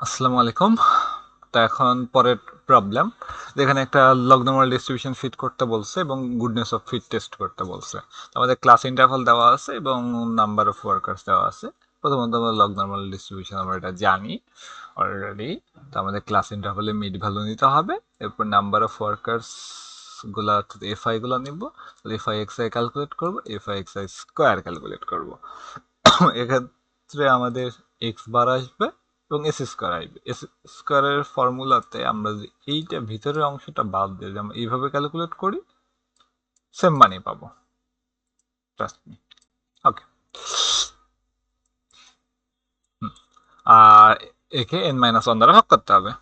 আসসালামু আলাইকুম। তো এখন পরের প্রবলেম, যেখানে একটা লগ নর্মাল ডিস্ট্রিবিউশন ফিট করতে বলছে এবং গুডনেস অফ ফিট টেস্ট করতে বলছে। তো আমাদের ক্লাস ইন্টারভাল দেওয়া আছে এবং নাম্বার অফ ওয়ার্কার্স দেওয়া আছে। প্রথমত আমরা লগ নর্মাল ডিস্ট্রিবিউশন আমরা এটা জানি অলরেডি। তো আমাদের ক্লাস ইন্টারভালে মিড ভ্যালু নিতে হবে, এরপর নাম্বার অফ ওয়ার্কার্স গুলা অর্থাৎ এফআই গুলা নিব। এফআই এক্সআই ক্যালকুলেট করবো, এফআই এক্সআই স্কোয়ার ক্যালকুলেট করবো। এক্ষেত্রে আমাদের এক্স বার আসবে এবং এস স্কোয়ার আসবে। এস স্কোয়ারের ফর্মুলাতে আমরা যদি এইটা ভিতরের অংশটা বাদ দিয়ে যদি আমরা এইভাবে ক্যালকুলেট করি, সেম মানি পাবো, ট্রাস্ট মি। ওকে, আর একে এন মাইনাস ওয়ান দ্বারা ভাগ করতে হবে।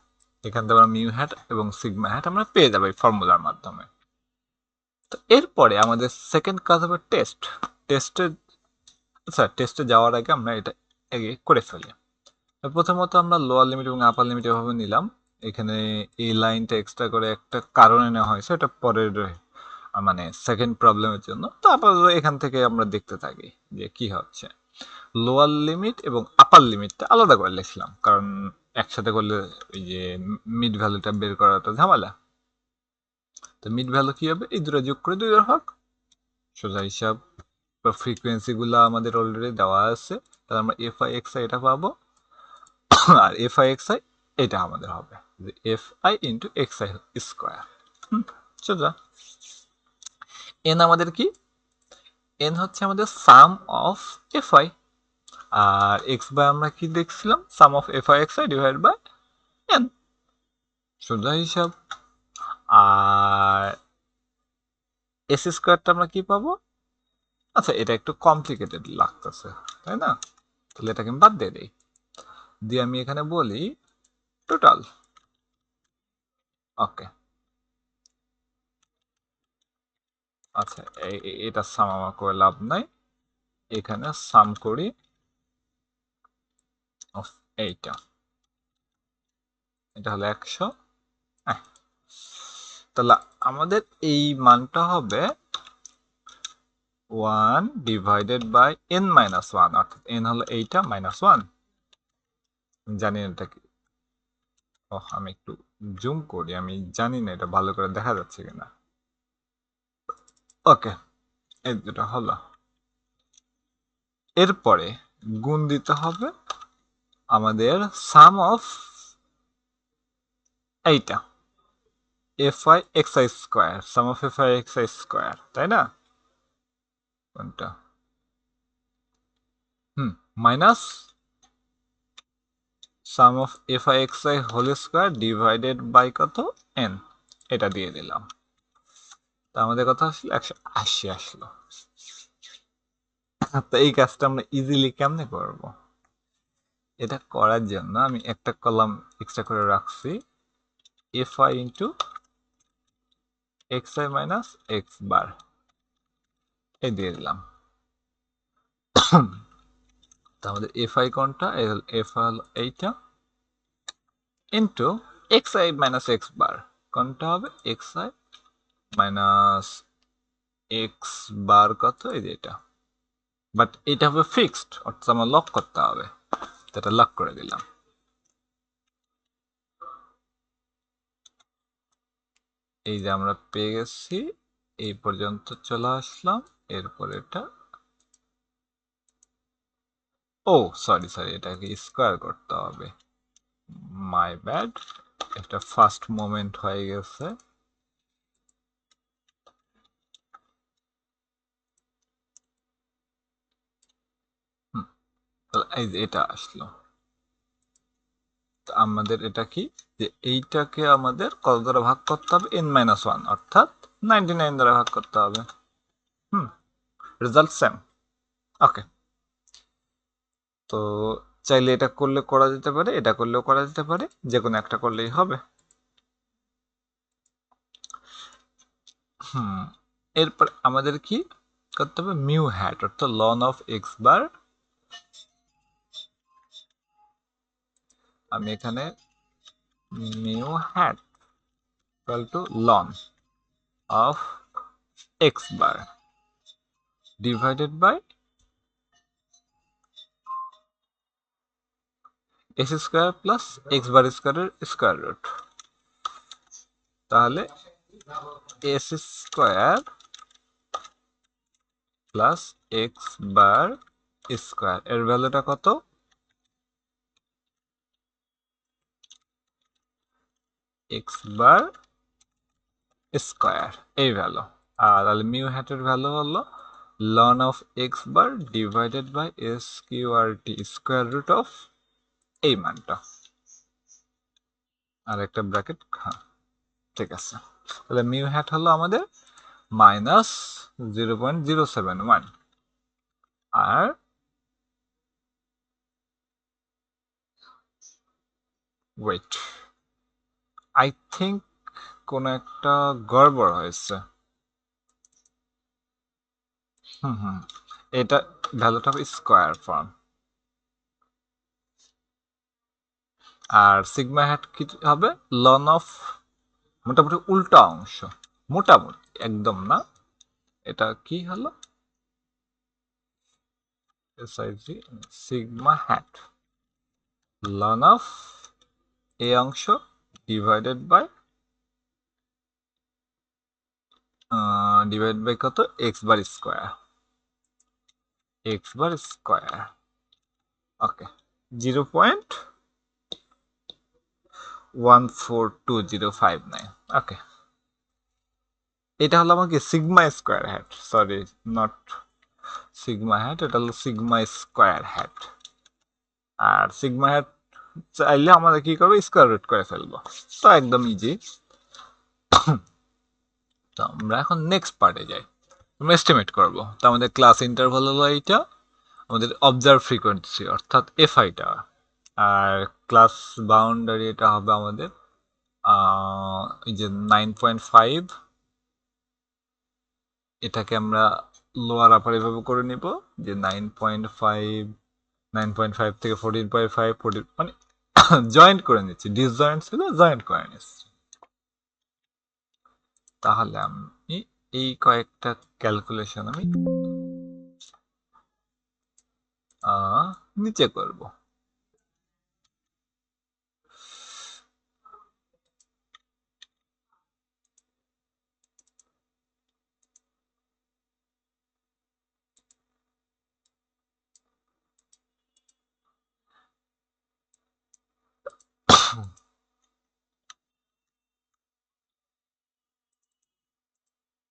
এখান থেকে আমরা মিউ হ্যাট এবং সিগমা হ্যাট আমরা পেয়ে যাবো এই ফর্মুলার মাধ্যমে। তো এরপরে আমাদের সেকেন্ড কাজ হবে টেস্ট। টেস্টে টেস্টে যাওয়ার আগে আমরা এটা আগে করে ফেলি। প্রথমত আমরা লোয়ার লিমিট এবং আপার লিমিট এভাবে নিলাম। এখানে এই লাইনটা এক্সট্রা করে একটা কারণে নেওয়া হয়েছে, এটা পরের মানে সেকেন্ড প্রবলেমের জন্য। তো আপাতত এখান থেকে আমরা দেখতে থাকি যে কি হচ্ছে। লোয়ার লিমিট এবং আপার লিমিটটা আলাদা করে লিখলাম, কারণ একসাথে করলে ওই যে মিড ভ্যালুটা বের করাটা ঝামেলা। তো মিড ভ্যালু কি হবে, এই দুটো যোগ করে 2 দ্বারা ভাগ, সোজা হিসাব। ফ্রিকোয়েন্সি গুলো আমাদের অলরেডি দেওয়া আছে, তাহলে আমরা এফ আই এক্স আই এটা পাবো, আর এফ আই এক্স আই এটা আমাদের হবে যে F I into X I square. সোজা। এন আমাদের কি, এন হচ্ছে আমাদের সাম অফ এফ আই, আর এক্স বাই আমরা কি দেখছিলাম, sum of F I x I divide by N, সোজা হিসাব। আর এস স্কোয়ারটা আমরা কি পাবো, আচ্ছা এটা একটু কমপ্লিকেটেড লাগতেছে তাই না, তাহলে এটাকে আমি বাদ দিয়ে দিই, দিয়ে আমি এখানে বলি টোটাল। ওকে, আচ্ছা এটা সাম আমার করে লাভ নাই, এখানে সাম করি অফ এইটা, এটা হলো 100। তাহলে আমাদের এই মানটা হবে 1 ডিভাইডেড বাই n মাইনাস 1, অর্থাৎ n হলো এইটা মাইনাস 1। জানি না এটা কি, ও আমি একটু জুম করি, আমি জানি না এটা ভালো করে দেখা যাচ্ছে কিনা। ওকে, এই দুটো হলো। এরপরে গুণ দিতে হবে আমাদের সাম অফ এইটা f I x I square, sum of F I x I square, তাই না, কোনটা, minus sum of F I x i whole square divided by কত, এন, এটা দিয়ে দিলাম। তা আমাদের কথা আসলে 180 আসলো। তো এই কাজটা আমরা ইজিলি কেমনে করব, এটা করার জন্য আমি একটা কলাম এক্সট্রা করে রাখছি, F I into X I minus X bar, এই দিয়ে দিলাম। তো আমাদের এফ আই কোনটা, এফ আই হলো এইটা, into X I minus X bar কোনটা হবে, X I minus X bar কত, এই যে এটা, বাট এটা হবে ফিক্সড, অর্থাৎ আমার লক করতে হবে, তো এটা লক করে দিলাম। এই যে আমরা পেয়ে গেছি, এই পর্যন্ত চলে আসলাম। এরপর এটা, ও সরি সরি, এটাকে স্কোয়ার করতে হবে, মাই ব্যাড, একটা ফার্স্ট মোমেন্ট হয়ে গেছে। এই যে এটা আসলো। আমাদের এটা কি, যে এইটাকে আমাদের কত দ্বারা ভাগ করতে হবে, n মাইনাস ওয়ান, অর্থাৎ 99 দ্বারা ভাগ করতে হবে। Result same. ওকে, তো চাইলে এটা করলে করা যেতে পারে, এটা করলেও করা যেতে পারে, যে কোনো একটা করলেই হবে। এরপর আমাদের কি করতে হবে, মিউ হ্যাট অর্থাৎ লন অফ এক্স বার, আমি এখানে mu hat equal to ln of X bar divided by S square plus X bar স্কোয়ারের স্কোয়ার রুট, তাহলে S square plus X bar square এর ভ্যালুটা কত? এক্স বার স্কোয়ার এই value. আর তাহলে মিউ হ্যাটের ভ্যালু হলো ln of X bar divided by S Q R T square root of এই মানটা, আর একটা ব্র্যাকেট। হ্যাঁ ঠিক আছে, তাহলে মিউ হ্যাট হলো আমাদের -0.071, আর ওয়েট, আই থিঙ্ক কোন একটা গড়বড় হয়েছে। হুম, এটা ভ্যালুটা হবে স্কোয়ার ফর্ম, আর সিগমা হ্যাট কি হবে? লন অফ, মোটামুটি উল্টা অংশ, মোটামুটি একদম না, এটা কি হলো? SIG sigma hat ln of এই অংশ ডিভাইডেড বাই কত? X bar square, X bar square. Okay, 0.142059। Okay, এটা হলো আমাকে sigma square hat, sorry not sigma hat, এটা হলো সিগমা স্কোয়ার হ্যাট। আর সিগমা হ্যাট চাইলে আমাদের কি করবো? স্কোয়ার রুট করে ফেলবো, তো একদম ইজি। তো আমরা এখন নেক্সট পার্টে যাই, আমরা এস্টিমেট করবো। তো আমাদের ক্লাস ইন্টারভাল হলো এইটা, আমাদের অবজার্ভ ফ্রিকোয়েন্সি অর্থাৎ এফআইটা, আর ক্লাস বাউন্ডারি এটা হবে আমাদের এই যে 9.5, এটাকে আমরা লোয়ার আপার এভাবে করে নিব যে 9.5 থেকে 14.5, মানে জয়েন্ট করে নিচ্ছি, ডিসজয়েন্ট ছিল জয়েন্ট করে নিচ্ছি। তাহলে আমি এই কয়েকটা ক্যালকুলেশন আমি নিচে করব।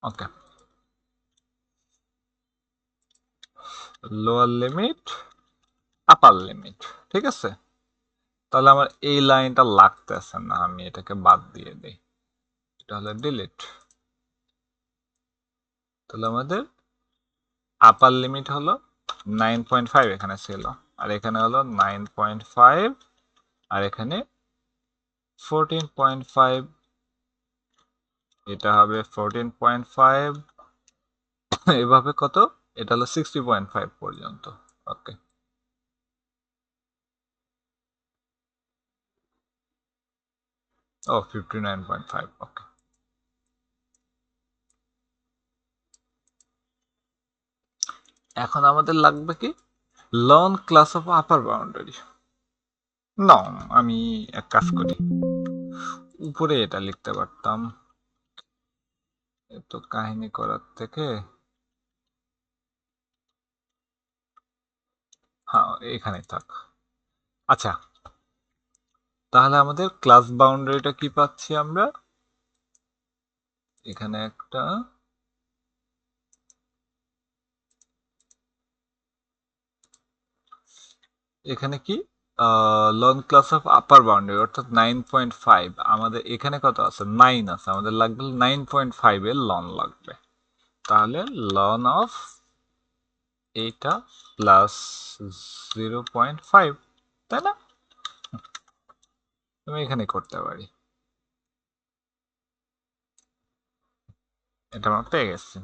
ওকে, লোয়ার লিমিট, আপার লিমিট, ঠিক আছে। তাহলে আমার এই লাইনটা লাগতেছে না, আমি এটাকে বাদ দিয়ে দিই, এটা হলো ডিলিট। তাহলে আমাদের আপার লিমিট হলো 9.5, এখানে ছিল, আর এখানে হলো 9.5, আর এখানে 14.5, এটা হবে 14.5, এভাবে কত? এটা হলো 60.5 পর্যন্ত। ওকে, ও 59.5। ওকে, এখন আমাদের লাগবে কি? Lower class of upper boundary. না, আমি এক কাজ করি, উপরে এটা লিখতে পারতাম, এত কাহিনী করার থেকে। হ্যাঁ, এখানে থাক। আচ্ছা, তাহলে আমাদের ক্লাস বাউন্ডারিটা কি পাচ্ছি আমরা? এখানে একটা এখানে কি lower class of upper boundary অর্থাৎ 9.5, আমাদের এখানে কত আছে? 9 আছে, আমাদের লাগবে 9.5 এর লন লাগবে। তাহলে লন অফ এইটা প্লাস 0.5, তাই না? তুমি এখানে করতে পারি, এটা আমরা পেয়ে গেছি।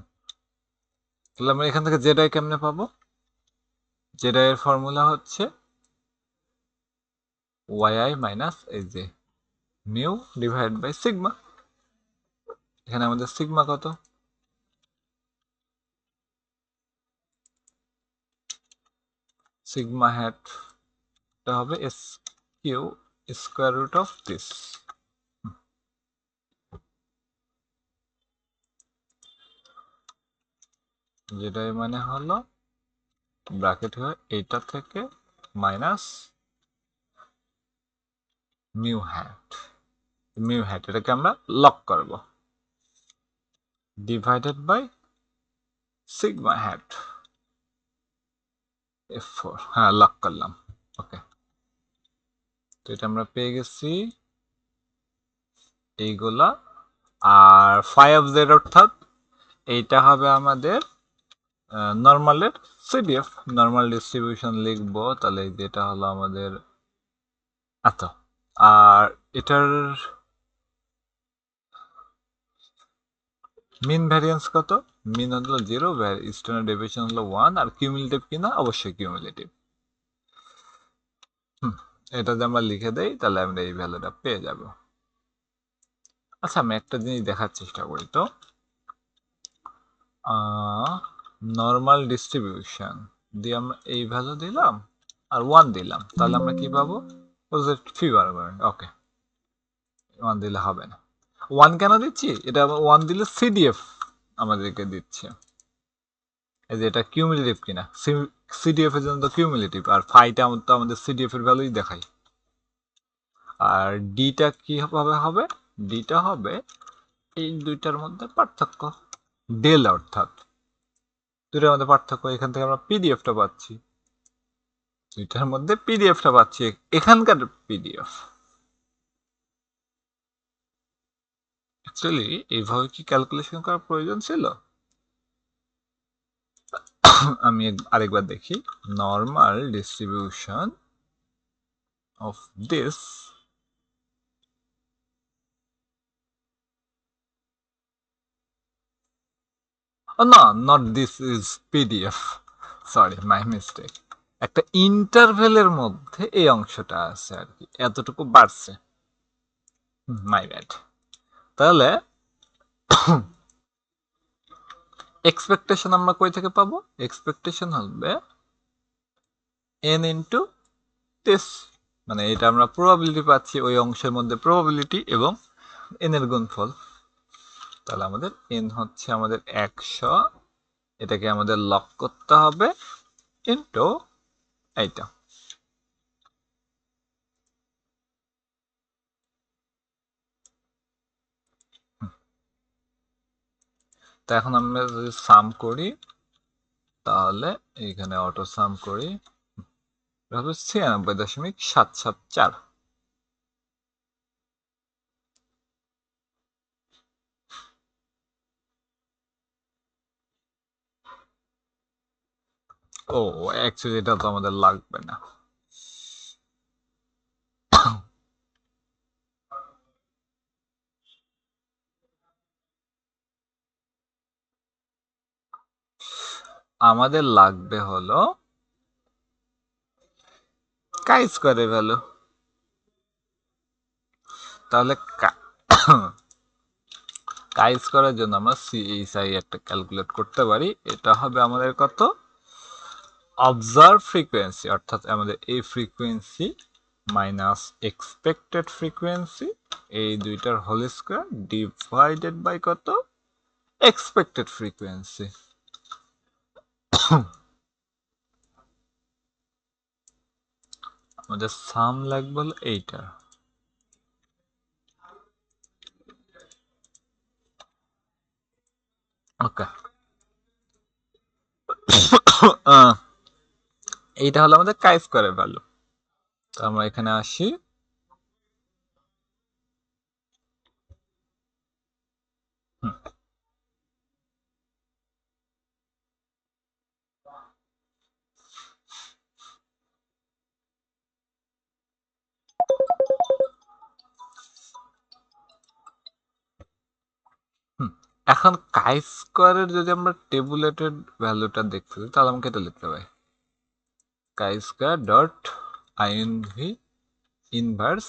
তাহলে আমরা এখান থেকে জেড আই কেমনে পাবো? জেড আই এর ফর্মুলা হচ্ছে ওয়াই আই মাইনাস এই যে মিউ ডিভাইড বাই সিগমা। এখানে আমাদের সিগমা কত? সিগমা হ্যাট হবে s q square root of this, যেটাই মানে হলো ব্র্যাকেট হয়ে এইটা থেকে মাইনাস মিউ হ্যাট এটাকে আমরা লক করব, divided by sigma hat F4, হ্যাঁ লক করলাম। ওকে, তো এটা আমরা পেয়ে গেছি এইগুলা। আর 5z অর্থাৎ এইটা হবে আমাদের নর্মালের সিডিএফ, নর্মাল ডিস্ট্রিবিউশন লিখবো, তাহলে যেটা হলো আমাদের এত। আর এটার মিন ভ্যারিয়েন্স কত? মিন হলো 0, স্ট্যান্ডার্ড ডেভিয়েশন হলো 1, আর কিউমুলেটিভ কিনা? অবশ্যই কিউমুলেটিভ। এটা যদি আমরা লিখে দেই তাহলে আমরা এই ভ্যালুটা পেয়ে যাব। আচ্ছা, আমি একটা জিনিস দেখার চেষ্টা করি তো। নর্মাল ডিস্ট্রিবিউশন দিয়ে আমরা এই ভ্যালু দিলাম আর 1 দিলাম, তাহলে আমরা কি পাবো? ফিভার। ওকে, 1 দিলে হবে না। 1 কেন দিচ্ছি? এটা 1 দিলে সিডিএফ আমাদেরকে দিচ্ছে, এই যে এটা কিউমুলেটিভ কিনা। সিডিএফ এর জন্য তো কিউমুলেটিভ, আর ফাইটা তো আমাদের সিডিএফ এর ভ্যালুই দেখাই। আর ডিটা কি ভাবে হবে? ডিটা হবে এই দুইটার মধ্যে পার্থক্য, ডেল, অর্থাৎ দুইটার মধ্যে পার্থক্য। এখান থেকে আমরা পিডিএফটা পাচ্ছি, দুইটার মধ্যে পিডিএফটা পাচ্ছি, এখানকার পিডিএফ। অ্যাকচুয়ালি এইভাবে কি ক্যালকুলেশন করার প্রয়োজন ছিল? আমি আরেকবার দেখি। নর্মাল ডিস্ট্রিবিউশন অফ দিস, না, not this is PDF, sorry, my mistake. একটা ইন্টারভেলের মধ্যে এই অংশটা আছে আর কি, এতটুকু বাড়ছে, মাই ব্যাড। তাহলে এক্সপেকটেশন আমরা কই থেকে পাবো? এক্সপেকটেশন হবে n ইন্টু দিস, মানে এটা আমরা প্রবাবিলিটি পাচ্ছি, ওই অংশের মধ্যে প্রবাবিলিটি এবং n এর গুণফল। তাহলে আমাদের n হচ্ছে আমাদের 100, এটাকে আমাদের লক করতে হবে ইন্টু এইটা। তো এখন আমরা যদি সাম করি তাহলে এইখানে অটো সাম করি, হবে 96.774। ও, অ্যাকচুয়ালি এটা তো আমাদের লাগবে না। আমাদের লাগবে হলো কাই স্কয়ারের ভ্যালু। তাহলে কাই স্কয়ারের জন্য আমরা সিএইচআই একটা ক্যালকুলেট করতে পারি। এটা হবে আমাদের কত? অবজার্ভ ফ্রিকোয়েন্সি, অর্থাৎ আমাদের এই ফ্রিকোয়েন্সি মাইনাস এক্সপেক্টেড ফ্রিকোয়েন্সি, এই দুইটার হোল স্কয়ার ডিভাইডেড বাই কত? Expected frequency. আমাদের সাম লাগবে হলো এইটা। ওকে, এইটা হলো আমাদের কাই স্কয়ারের ভ্যালু। তো আমরা এখানে আসি, এখন কাই স্কয়ারের যদি আমরা টেবুলেটেড ভ্যালুটা দেখতে চাই তাহলে আমাকে এটা লিখতে পারি, chi square dot INV inverse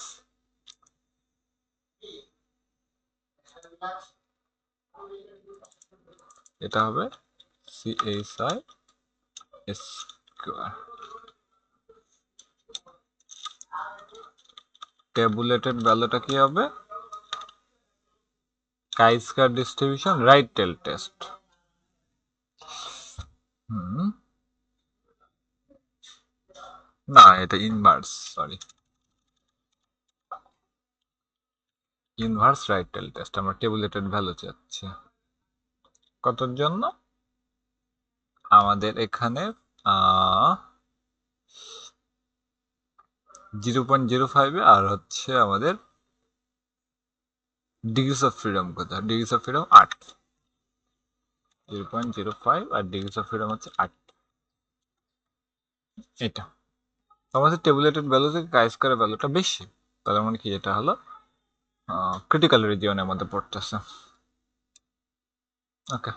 এটা হবে সিএইচআই স্কয়ার। টেবুলেটেড ভ্যালুটা কি হবে? Chi square distribution right tail test. না, এটা inverse, sorry, inverse right tail test. আমরা টেবুলেটেড ভ্যালু চাচ্ছি কতর জন্য? আমাদের এখানে 0.05 আর হচ্ছে আমাদের ডিগ্রিস অফ ফ্রিডম কত? ডিগ্রিস অফ ফ্রিডম 8, 0.05 আর ডিগ্রিস অফ ফ্রিডম হচ্ছে 8। এটা আমাদের টেবুলেটেড ভ্যালু থেকে কাই স্কয়ারের ভ্যালুটা বেশি, তার মানে কি এটা হলো ক্রিটিক্যাল রিজিয়নের মধ্যে পড়তেছে। ওকে।